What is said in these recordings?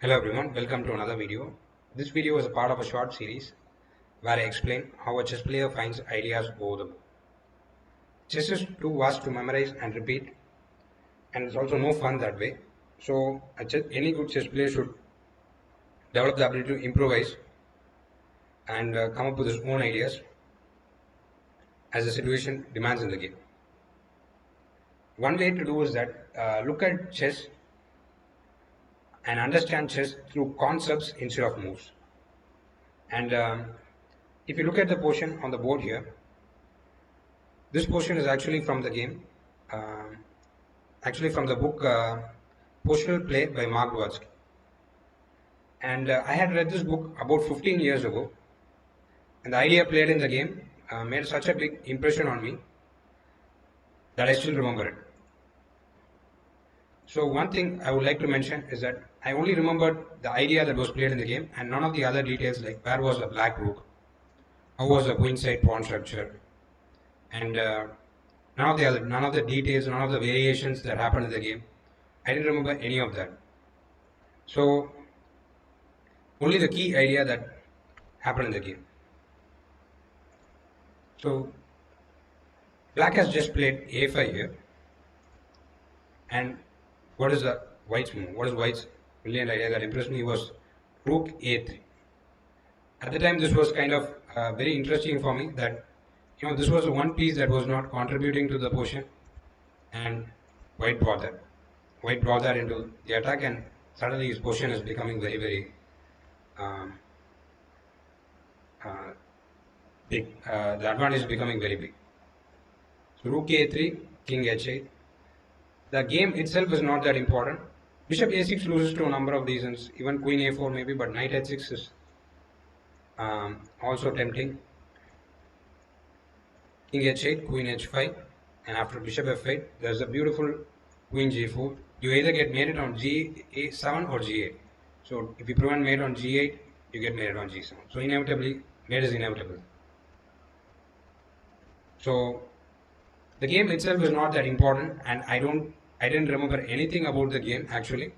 Hello everyone, welcome to another video. This video is a part of a short series where I explain how a chess player finds ideas over the board. Chess is too vast to memorize and repeat, and it's also no fun that way. So, any good chess player should develop the ability to improvise and come up with his own ideas as the situation demands in the game. One way to do is that look at chess and understand chess through concepts instead of moves. And if you look at the portion on the board here, this portion is actually from the game, actually from the book Positional Play by Mark Dvorsky. And I had read this book about 15 years ago, and the idea played in the game made such a big impression on me that I still remember it. So one thing I would like to mention is that I only remembered the idea that was played in the game and none of the other details like where was the black rook, how was the queenside pawn structure, and none of the details, none of the variations that happened in the game. I didn't remember any of that. So only the key idea that happened in the game. So black has just played a5 here, and what is the white's move? What is white's brilliant idea that impressed me was rook a3. At the time, this was kind of very interesting for me that this was the one piece that was not contributing to the portion, and white brought that. White brought that into the attack, and suddenly his position is becoming very, very um, big. The advantage is becoming very big. So rook a3, king h8. The game itself is not that important. Bishop a6 loses to a number of reasons. Even queen a4 maybe, but knight h6 is also tempting. King h8, queen h5, and after bishop f8, there's a beautiful queen g4. You either get mated on g7 or g8. So if you prevent mate on g8, you get mated on g7. So inevitably, mate is inevitable. So the game itself is not that important, and I didn't remember anything about the game actually,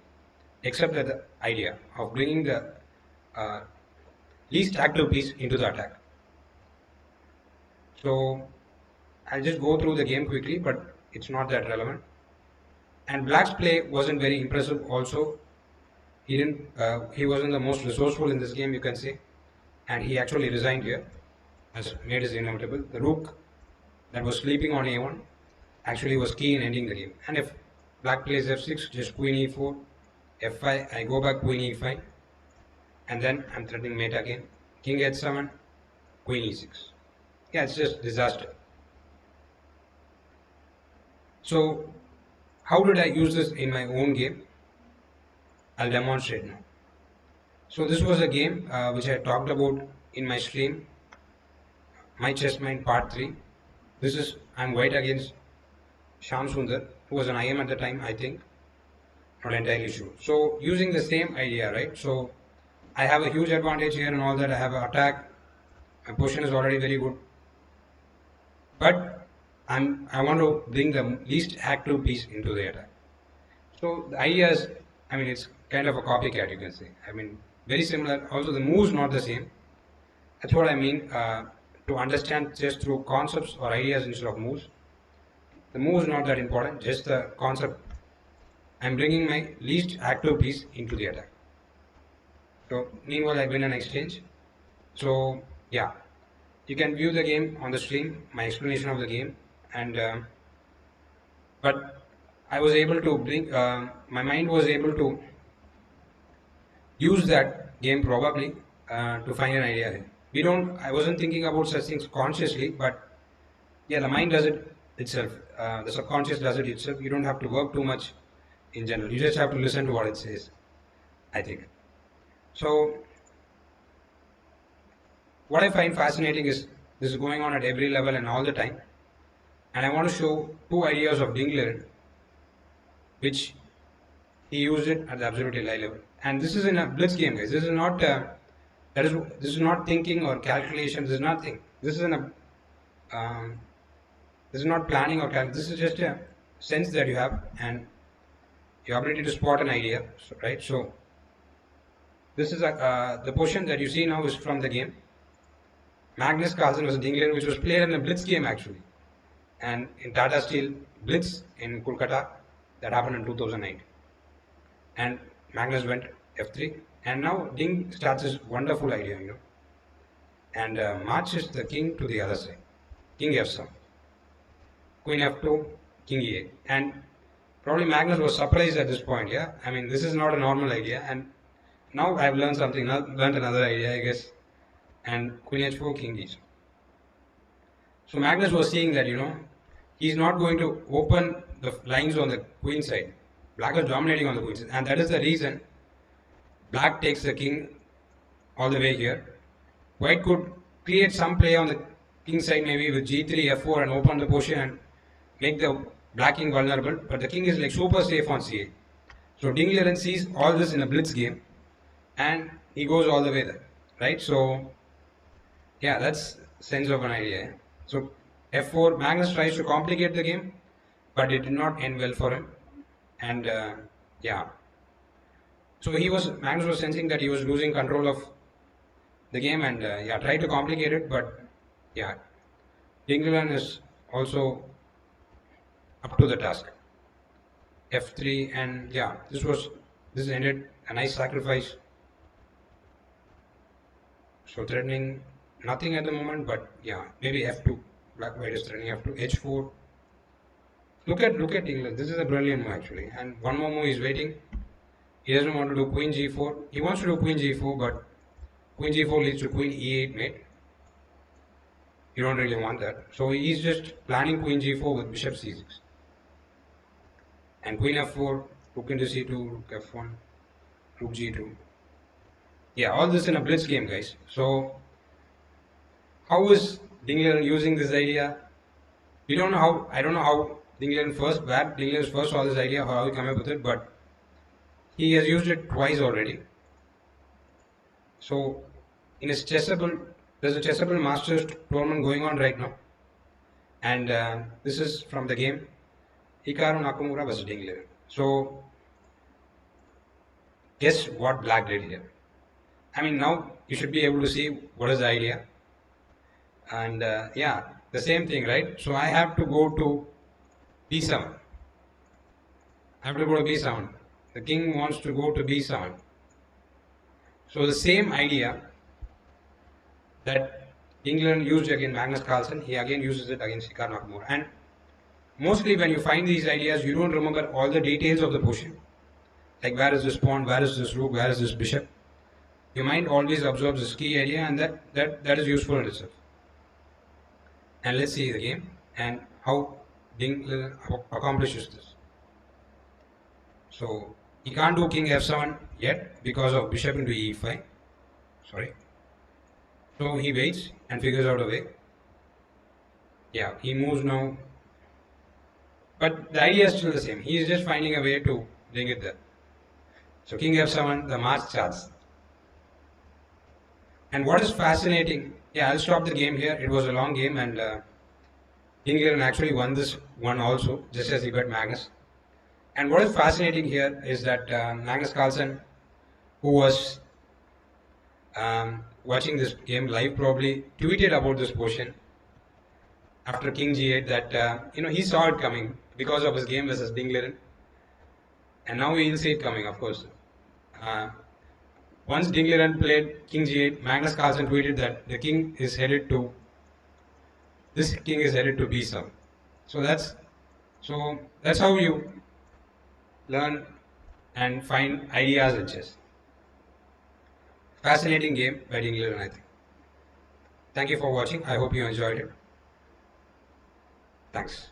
except that the idea of bringing the least active piece into the attack. So I'll just go through the game quickly, but it's not that relevant. And black's play wasn't very impressive also. He wasn't the most resourceful in this game, you can say, and he actually resigned here as mate is inevitable. The rook that was sleeping on a1 actually was key in ending the game. And if black plays f6, just queen e4, f5, I go back queen e5, and then I'm threatening mate again. King h7, queen e6. Yeah, it's just disaster. So how did I use this in my own game? I'll demonstrate now. So this was a game which I talked about in my stream, My Chess Mind Part 3. This is, I'm white against Shyam Sundar, who was an IM at the time, I think. Not entirely sure. So using the same idea, right? So I have a huge advantage here and all that. I have an attack. My position is already very good. But I want to bring the least active piece into the attack. So the idea is, it's kind of a copycat, you can say. Very similar. Also, the moves not the same. That's what I mean. To understand chess through concepts or ideas instead of moves. The move is not that important, just the concept. I'm bringing my least active piece into the attack. So meanwhile, I win an exchange. So yeah, you can view the game on the stream, my explanation of the game, and but I was able to bring, my mind was able to use that game probably to find an idea here. I wasn't thinking about such things consciously, but yeah, the mind does it itself. The subconscious does it itself. You don't have to work too much in general. You just have to listen to what it says, I think. So what I find fascinating is this is going on at every level and all the time. And I want to show two ideas of Dingler, which he used it at the absolutely high level. And this is in a blitz game, guys. This is not this is not thinking or calculation. This is nothing. This is this is not planning or calculation. This is just a sense that you have and your ability to spot an idea, right? So This is the portion that you see now is from the game. Magnus Carlsen was England, which was played in a blitz game actually, and in Tata Steel Blitz in Kolkata that happened in 2008. And Magnus went f3, and now Ding starts his wonderful idea, and marches the king to the other side. King f7, Queen f2, King e8, and probably Magnus was surprised at this point. Yeah, I mean this is not a normal idea, and now I've learned something. Learned another idea, I guess. And Queen h4, King d7. So Magnus was seeing that he's not going to open the lines on the queen side. Black is dominating on the queen side, and that is the reason Black takes the king all the way here. White could create some play on the king side, maybe with g3, f4, and open the position and make the black king vulnerable. But the king is like super safe on c8. So Ding Liren sees all this in a blitz game, and he goes all the way there, right? So yeah, that's sense of an idea. So f4, Magnus tries to complicate the game, but it did not end well for him. And yeah, so Magnus was sensing that he was losing control of the game, and yeah, tried to complicate it, but yeah, Ding Liren is also up to the task. f3, and yeah, this ended a nice sacrifice. So threatening nothing at the moment, but yeah, maybe f2. Black white is threatening f2, h4. Look at England. This is a brilliant move actually. And one more move is waiting. He doesn't want to do queen g4. He wants to do queen g4, but queen g4 leads to queen e8 mate. You don't really want that. So he's just planning queen g4 with bishop c6. And queen f4, rook into c2, rook f1, rook g2. Yeah, all this in a blitz game, guys. So how is Ding Liren using this idea? We don't know how. I don't know how Ding Liren first saw this idea, how he came up with it, but he has used it twice already. So in his Chessable, there's a Chessable Masters tournament going on right now, and this is from the game Hikaru Nakamura versus Ding Liren. So guess what Black did here? I mean, now you should be able to see what is the idea, and yeah, the same thing, right? So I have to go to b7. I have to go to b7. The king wants to go to b7. So the same idea that Ding Liren used against Magnus Carlsen, he again uses it against Hikaru Nakamura. And mostly when you find these ideas, you don't remember all the details of the position. Like where is this pawn, where is this rook, where is this bishop. Your mind always absorbs this key idea, and that is useful in itself. And let's see the game and how Ding Liren accomplishes this. So he can't do king f7 yet because of bishop into e5. Sorry. So he waits and figures out a way. Yeah, he moves now. But the idea is still the same. He is just finding a way to bring it there. So king f7, the march starts. And what is fascinating, yeah, I'll stop the game here. It was a long game, and Ding Liren actually won this one also, just as he beat Magnus. And what is fascinating here is that Magnus Carlsen, who was watching this game live, probably tweeted about this position after king g8 that he saw it coming because of his game versus Ding Liren, and now he'll see it coming, of course. Once Ding Liren played king g8, Magnus Carlsen tweeted that the king is headed to b7. So that's how you learn and find ideas in chess. Fascinating game by Ding Liren, I think. Thank you for watching. I hope you enjoyed it. Thanks.